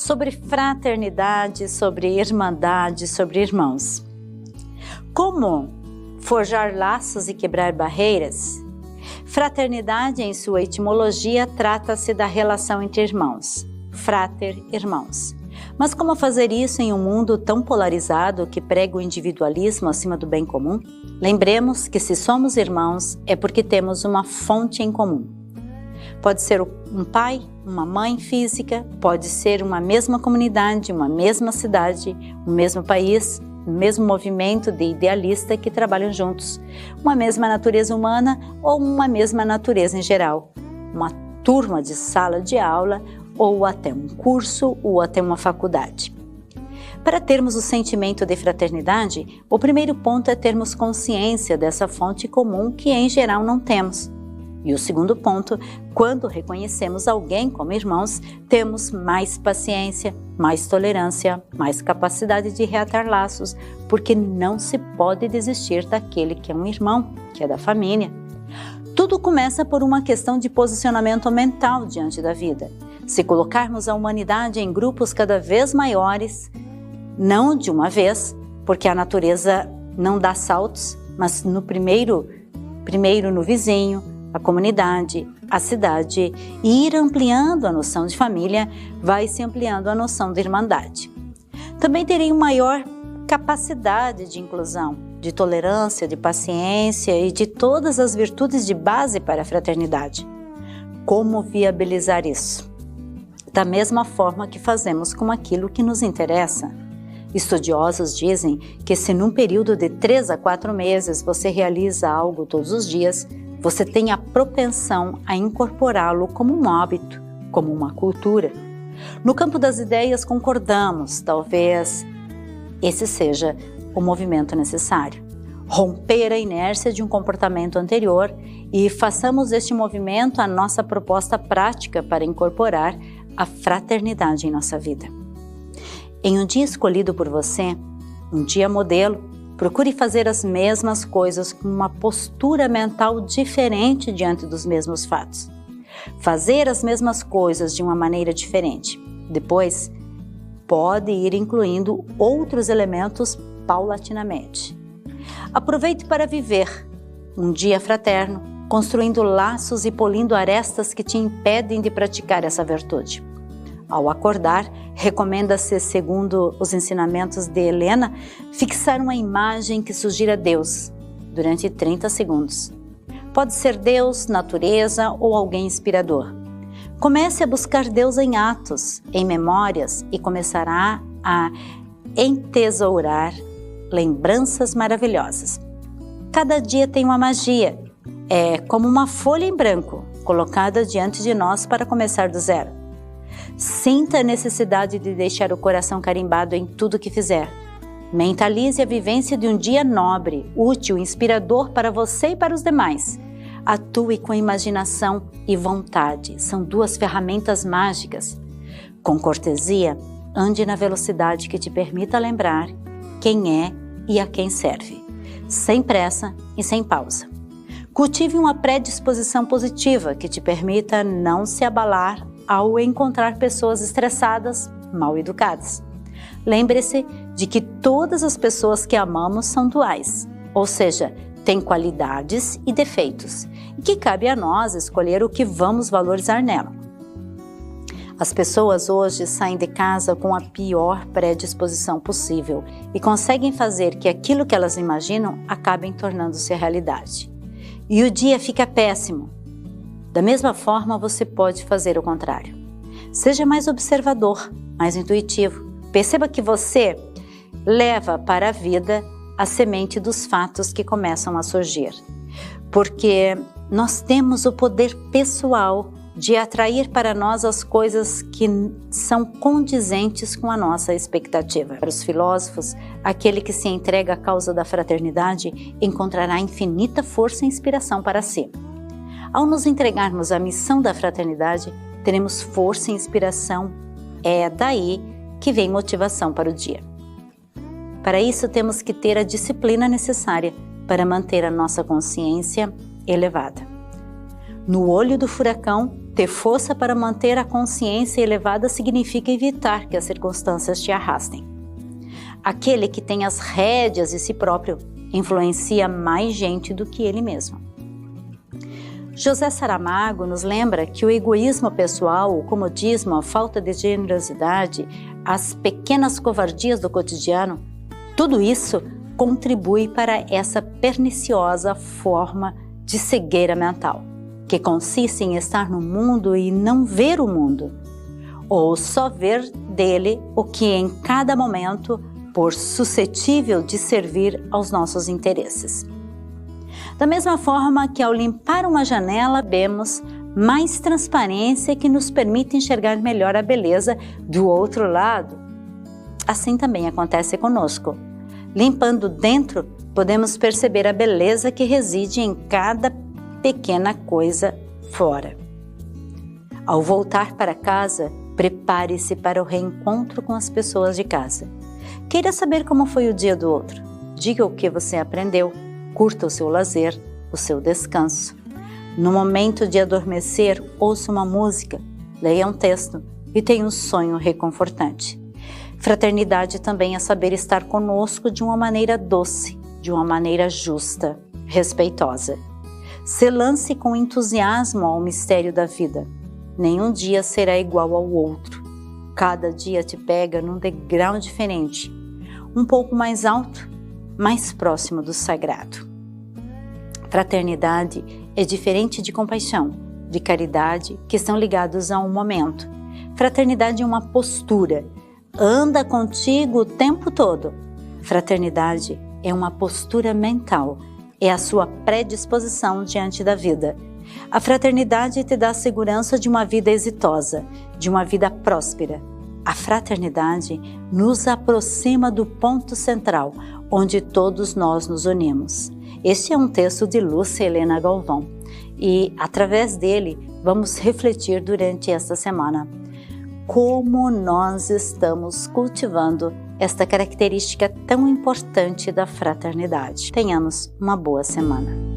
sobre fraternidade, sobre irmandade, sobre irmãos. Como forjar laços e quebrar barreiras? Fraternidade, em sua etimologia, trata-se da relação entre irmãos, frater, irmãos. Mas como fazer isso em um mundo tão polarizado que prega o individualismo acima do bem comum? Lembremos que se somos irmãos é porque temos uma fonte em comum. Pode ser um pai, uma mãe física, pode ser uma mesma comunidade, uma mesma cidade, um mesmo país, o mesmo movimento de idealistas que trabalham juntos, uma mesma natureza humana ou uma mesma natureza em geral, uma turma de sala de aula ou até um curso ou até uma faculdade. Para termos o sentimento de fraternidade, o primeiro ponto é termos consciência dessa fonte comum que em geral não temos. E o segundo ponto, quando reconhecemos alguém como irmãos, temos mais paciência, mais tolerância, mais capacidade de reatar laços, porque não se pode desistir daquele que é um irmão, que é da família. Tudo começa por uma questão de posicionamento mental diante da vida. Se colocarmos a humanidade em grupos cada vez maiores, não de uma vez, porque a natureza não dá saltos, mas no primeiro no vizinho, a comunidade, a cidade, e ir ampliando a noção de família, vai se ampliando a noção de irmandade. Também terei uma maior capacidade de inclusão, de tolerância, de paciência e de todas as virtudes de base para a fraternidade. Como viabilizar isso? Da mesma forma que fazemos com aquilo que nos interessa. Estudiosos dizem que se num período de 3 a 4 meses você realiza algo todos os dias, você tem a propensão a incorporá-lo como um hábito, como uma cultura. No campo das ideias concordamos, talvez esse seja o movimento necessário. Romper a inércia de um comportamento anterior e façamos deste movimento a nossa proposta prática para incorporar a fraternidade em nossa vida. Em um dia escolhido por você, um dia modelo, procure fazer as mesmas coisas com uma postura mental diferente diante dos mesmos fatos. Fazer as mesmas coisas de uma maneira diferente. Depois, pode ir incluindo outros elementos paulatinamente. Aproveite para viver um dia fraterno, construindo laços e polindo arestas que te impedem de praticar essa virtude. Ao acordar, recomenda-se, segundo os ensinamentos de Helena, fixar uma imagem que sugira Deus durante 30 segundos. Pode ser Deus, natureza ou alguém inspirador. Comece a buscar Deus em atos, em memórias e começará a entesourar lembranças maravilhosas. Cada dia tem uma magia, é como uma folha em branco colocada diante de nós para começar do zero. Sinta a necessidade de deixar o coração carimbado em tudo que fizer. Mentalize a vivência de um dia nobre, útil, inspirador para você e para os demais. Atue com imaginação e vontade. São 2 ferramentas mágicas. Com cortesia, ande na velocidade que te permita lembrar quem é e a quem serve. Sem pressa e sem pausa. Cultive uma predisposição positiva que te permita não se abalar ao encontrar pessoas estressadas, mal educadas. Lembre-se de que todas as pessoas que amamos são duais, ou seja, têm qualidades e defeitos, e que cabe a nós escolher o que vamos valorizar nela. As pessoas hoje saem de casa com a pior predisposição possível e conseguem fazer que aquilo que elas imaginam acabem tornando-se realidade. E o dia fica péssimo. Da mesma forma, você pode fazer o contrário. Seja mais observador, mais intuitivo. Perceba que você leva para a vida a semente dos fatos que começam a surgir. Porque nós temos o poder pessoal de atrair para nós as coisas que são condizentes com a nossa expectativa. Para os filósofos, aquele que se entrega à causa da fraternidade encontrará infinita força e inspiração para si. Ao nos entregarmos à missão da fraternidade, teremos força e inspiração. É daí que vem motivação para o dia. Para isso, temos que ter a disciplina necessária para manter a nossa consciência elevada. No olho do furacão, Ter força para manter a consciência elevada significa evitar que as circunstâncias te arrastem. Aquele que tem as rédeas de si próprio influencia mais gente do que ele mesmo. José Saramago nos lembra que o egoísmo pessoal, o comodismo, a falta de generosidade, as pequenas covardias do cotidiano, tudo isso contribui para essa perniciosa forma de cegueira mental, que consiste em estar no mundo e não ver o mundo, ou só ver dele o que em cada momento for suscetível de servir aos nossos interesses. Da mesma forma que ao limpar uma janela vemos mais transparência que nos permite enxergar melhor a beleza do outro lado, assim também acontece conosco. Limpando dentro, podemos perceber a beleza que reside em cada pequena coisa fora. Ao voltar para casa, prepare-se para o reencontro com as pessoas de casa. Queira saber como foi o dia do outro. Diga o que você aprendeu. Curta o seu lazer, o seu descanso. No momento de adormecer, ouça uma música, leia um texto e tenha um sonho reconfortante. Fraternidade também é saber estar conosco de uma maneira doce, de uma maneira justa, respeitosa. Se lance com entusiasmo ao mistério da vida. Nenhum dia será igual ao outro. Cada dia te pega num degrau diferente, um pouco mais alto, mais próximo do sagrado. Fraternidade é diferente de compaixão, de caridade, que estão ligados a um momento. Fraternidade é uma postura, anda contigo o tempo todo. Fraternidade é uma postura mental, é a sua predisposição diante da vida. A fraternidade te dá a segurança de uma vida exitosa, de uma vida próspera. A fraternidade nos aproxima do ponto central, onde todos nós nos unimos. Este é um texto de Lúcia Helena Galvão e, através dele, vamos refletir durante esta semana como nós estamos cultivando esta característica tão importante da fraternidade. Tenhamos uma boa semana.